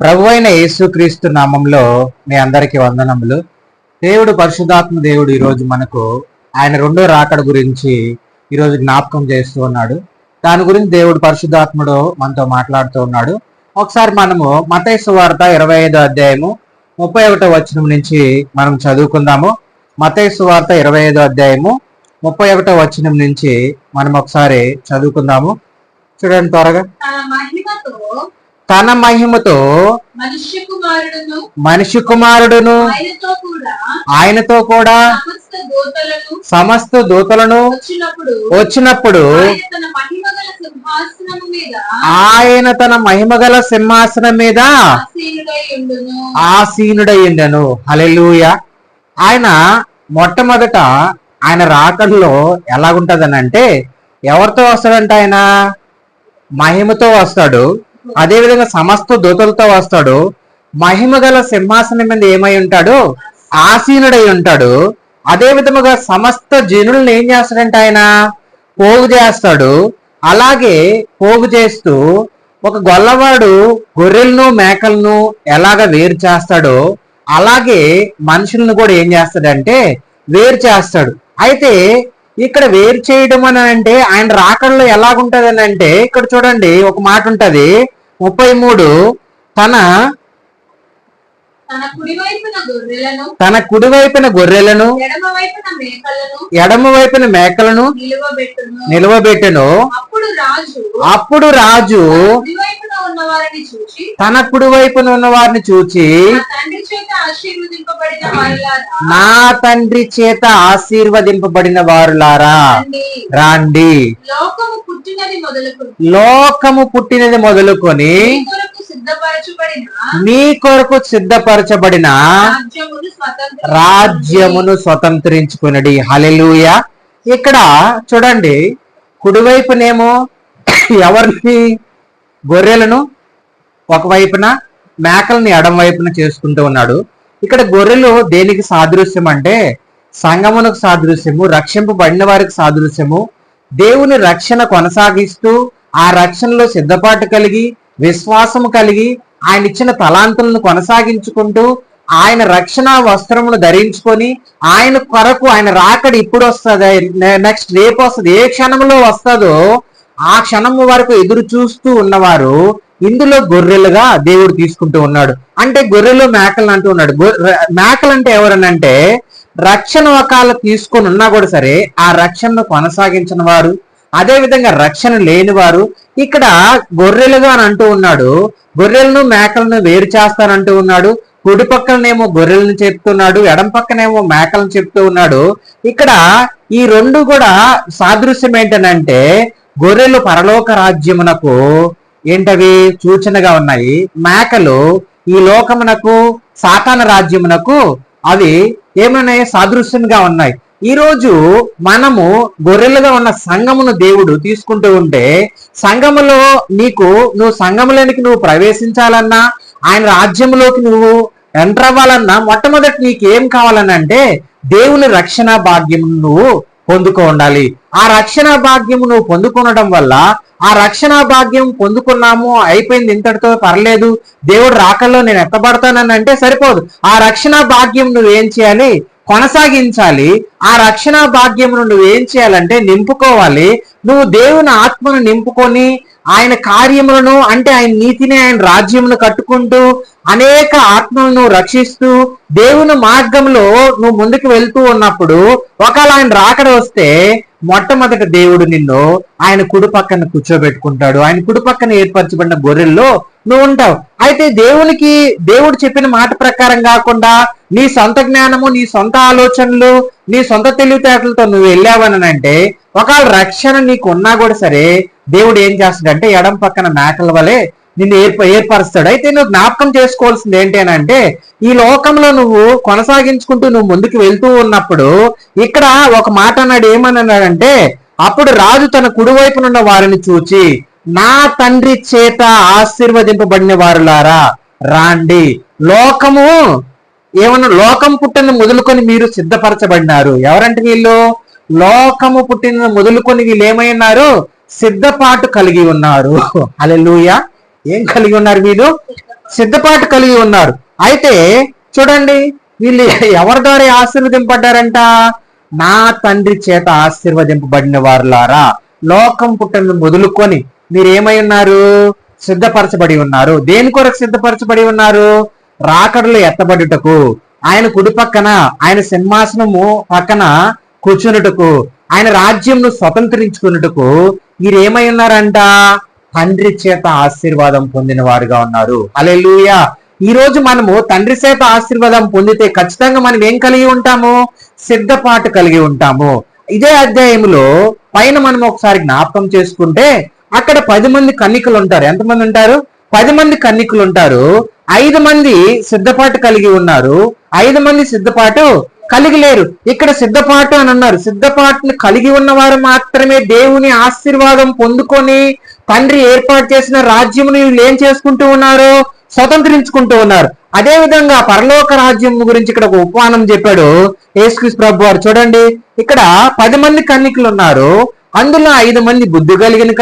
ప్రభువైన యేసుక్రీస్తు నామంలో మీ అందరికీ వందనములు. దేవుడు పరిశుద్ధాత్మ దేవుడు ఈరోజు మనకు ఆయన రెండో రాకడ గురించి ఈరోజు జ్ఞాపకం చేస్తూ ఉన్నాడు. దాని గురించి దేవుడు పరిశుద్ధాత్ముడు మనతో మాట్లాడుతూ ఉన్నాడు. ఒకసారి మనము మత్తయి సువార్త 25వ అధ్యాయము 31వ వచనం నుంచి మనం చదువుకుందాము. మత్తయి సువార్త 25వ అధ్యాయము 31వ వచనం నుంచి మనం ఒకసారి చదువుకుందాము. చూడండి త్వరగా. తన మహిమతో మనిషి కుమారుడును ఆయనతో కూడా సమస్త దూతలను వచ్చినప్పుడు ఆయన తన మహిమగల సింహాసనం మీద ఆసీనుడయ్యుండెను. హల్లెలూయా. ఆయన మొట్టమొదట ఆయన రాకడలో ఎలాగుంటదని అంటే ఎవరితో వస్తాడంట? ఆయన మహిమతో వస్తాడు. అదే విధంగా సమస్త దూతలతో వస్తాడు. మహిమ గల సింహాసనం మీద ఏమై ఉంటాడు? ఆసీనుడై ఉంటాడు. అదే విధముగా సమస్త జనులను ఏం చేస్తాడంటే ఆయన పోగు చేస్తాడు. అలాగే పోగు చేస్తూ ఒక గొల్లవాడు గొర్రెలను మేకలను ఎలాగ వేరు చేస్తాడో అలాగే మనుషులను కూడా ఏం చేస్తాడంటే వేరు చేస్తాడు. అయితే ఇక్కడ వేరు చేయడం అని అంటే ఆయన రాకడలో ఎలాగుంటది అని అంటే ఇక్కడ చూడండి ఒక మాట ఉంటది 33. తన కుడివైపున గొర్రెలను ఎడమ వైపున మేకలను నిలువబెట్టెను. అప్పుడు రాజు తన కుడివైపున ఉన్న వారిని చూచి నా తండ్రి చేత ఆశీర్వదింపబడిన వారులారా రాండి, లోకము పుట్టినది మొదలుకొని మీ కొరకు సిద్ధపరచబడిన రాజ్యమును స్వతంత్రించుకునడి. హల్లెలూయా. ఇక్కడ చూడండి, కుడివైపునేమో ఎవరిని? గొర్రెలను ఒకవైపున, మేకల్ని ఎడం వైపున చేసుకుంటూ ఉన్నాడు. ఇక్కడ గొర్రెలు దేనికి సాదృశ్యం అంటే సంగమునకు సాదృశ్యము, రక్షింపబడిన వారికి సాదృశ్యము. దేవుని రక్షణ కొనసాగిస్తూ ఆ రక్షణలో సిద్ధపాటు కలిగి విశ్వాసము కలిగి ఆయన ఇచ్చిన తలాంతులను కొనసాగించుకుంటూ ఆయన రక్షణ వస్త్రమును ధరించుకొని ఆయన కొరకు ఆయన రాకడ ఇప్పుడు వస్తుంది, నెక్స్ట్ రేపు వస్తుంది, ఏ క్షణంలో వస్తుందో ఆ క్షణము వరకు ఎదురు చూస్తూ ఉన్నవారు ఇందులో గొర్రెలుగా దేవుడు తీసుకుంటూ ఉన్నాడు. అంటే గొర్రెలు మేకలు అంటూ ఉన్నాడు. మేకలు అంటే ఎవరనంటే రక్షణ ఒకాల తీసుకొని ఉన్నా కూడా సరే ఆ రక్షణను కొనసాగించిన వారు, అదే విధంగా రక్షణ లేని వారు. ఇక్కడ గొర్రెలుగా అని అంటూ ఉన్నాడు. గొర్రెలను మేకలను వేరు చేస్తానంటూ ఉన్నాడు. కుడి పక్కనేమో గొర్రెలను చెప్తున్నాడు, ఎడం పక్కనేమో మేకలను చెప్తూ ఉన్నాడు. ఇక్కడ ఈ రెండు కూడా సాదృశ్యం ఏంటనంటే గొర్రెలు పరలోక రాజ్యమునకు ఏంటవి సూచనగా ఉన్నాయి. మేకలు ఈ లోకమునకు సాతాన రాజ్యమునకు అవి ఏమన్నాయి? సాదృశ్యంగా ఉన్నాయి. ఈ రోజు మనము గొర్రెలుగా ఉన్న సంఘమును దేవుడు తీసుకుంటూ ఉంటే సంఘములో నువ్వు సంఘములోనికి నువ్వు ప్రవేశించాలన్నా ఆయన రాజ్యంలోకి నువ్వు ఎంటర్ అవ్వాలన్నా మొట్టమొదటి నీకు ఏం కావాలనంటే దేవుని రక్షణ భాగ్యం నువ్వు పొందుకో ఉండాలి. ఆ రక్షణ భాగ్యము నువ్వు పొందుకొనడం వల్ల ఆ రక్షణ భాగ్యం పొందుకున్నాము అయిపోయింది, ఇంతటితో పర్లేదు, దేవుడు రాకల్లో నేను ఎత్తబడతానని అంటే సరిపోదు. ఆ రక్షణ భాగ్యం నువ్వేం చేయాలి? కొనసాగించాలి. ఆ రక్షణ భాగ్యమును నువ్వేం చేయాలంటే నింపుకోవాలి. నువ్వు దేవుని ఆత్మను నింపుకొని ఆయన కార్యములను అంటే ఆయన నీతిని ఆయన రాజ్యమును కట్టుకుంటూ అనేక ఆత్మలను రక్షిస్తూ దేవుని మార్గంలో నువ్వు ముందుకు వెళ్తూ ఉన్నప్పుడు ఒకవేళ ఆయన రాకడ వస్తే మొట్టమొదటి దేవుడు నిన్ను ఆయన కుడి పక్కన కూర్చోబెట్టుకుంటాడు. ఆయన కుడి పక్కన ఏర్పరచబడిన గొర్రెల్లో నువ్వు ఉంటావు. అయితే దేవుడు చెప్పిన మాట ప్రకారం కాకుండా నీ సొంత జ్ఞానము, నీ సొంత ఆలోచనలు, నీ సొంత తెలివితేటలతో నువ్వు వెళ్ళావని అంటే ఒకవేళ రక్షణ నీకు ఉన్నా కూడా సరే దేవుడు ఏం చేస్తాడంటే ఎడం పక్కన మేకల వలె నిన్ను ఏర్పరుస్తాడు. అయితే నువ్వు జ్ఞాపకం చేసుకోవాల్సింది ఏంటి అని అంటే ఈ లోకంలో నువ్వు కొనసాగించుకుంటూ నువ్వు ముందుకు వెళ్తూ ఉన్నప్పుడు ఇక్కడ ఒక మాట అన్నాడు. ఏమన్నాడంటే అప్పుడు రాజు తన కుడివైపునున్న వారిని చూచి నా తండ్రి చేత ఆశీర్వదింపబడిన వారులారా రాండి, లోకం పుట్టిన మొదలుకొని మీరు సిద్ధపరచబడినారు. ఎవరంటే వీళ్ళు లోకము పుట్టిన మొదలుకొని వీళ్ళు ఏమై ఉన్నారు? సిద్ధపాటు కలిగి ఉన్నారు. హల్లెలూయా. ఏం కలిగి ఉన్నారు? వీళ్ళు సిద్ధపాటు కలిగి ఉన్నారు. అయితే చూడండి, వీళ్ళు ఎవరి ద్వారా ఆశీర్వదింపడ్డారంట? నా తండ్రి చేత ఆశీర్వదింపబడిన వారులారా, లోకం పుట్టిన మొదలుకొని మీరేమై ఉన్నారు? సిద్ధపరచబడి ఉన్నారు. దేని కొరకు సిద్ధపరచబడి ఉన్నారు? రాకడలో ఎత్తబడుటకు, ఆయన కుడి పక్కన, ఆయన సింహాసనము పక్కన కూర్చున్నటకు, ఆయన రాజ్యంను స్వతంత్రించుకున్నటకు మీరేమై ఉన్నారంట? తండ్రి చేత ఆశీర్వాదం పొందిన వారుగా ఉన్నారు. హల్లెలూయా. ఈ రోజు మనము తండ్రి చేత ఆశీర్వాదం పొందితే ఖచ్చితంగా మనం ఏం కలిగి ఉంటాము? సిద్ధపాటు కలిగి ఉంటాము. ఇదే అధ్యాయంలో పైన మనం ఒకసారి జ్ఞాపకం చేసుకుంటే అక్కడ 10 మంది కన్నికలు ఉంటారు. ఎంతమంది ఉంటారు? 10 మంది కన్నికలు ఉంటారు. 5 మంది సిద్ధపాటు కలిగి ఉన్నారు, 5 మంది సిద్ధపాటు కలిగి లేరు. ఇక్కడ సిద్ధపాటు అని అన్నారు. సిద్ధపాటుని కలిగి ఉన్నవారు మాత్రమే దేవుని ఆశీర్వాదం పొందుకొని తండ్రి ఏర్పాటు చేసిన రాజ్యముని వీళ్ళు ఏం చేసుకుంటూ ఉన్నారు? స్వతంత్రించుకుంటూ ఉన్నారు. అదే విధంగా పరలోక రాజ్యం గురించి ఇక్కడ ఒక ఉపమానం చెప్పాడు యేసుక్రీస్తు ప్రభు వారు. చూడండి, ఇక్కడ 10 మంది కన్నికలు ఉన్నారు, అందులో 5 మంది బుద్ధి కలిగిన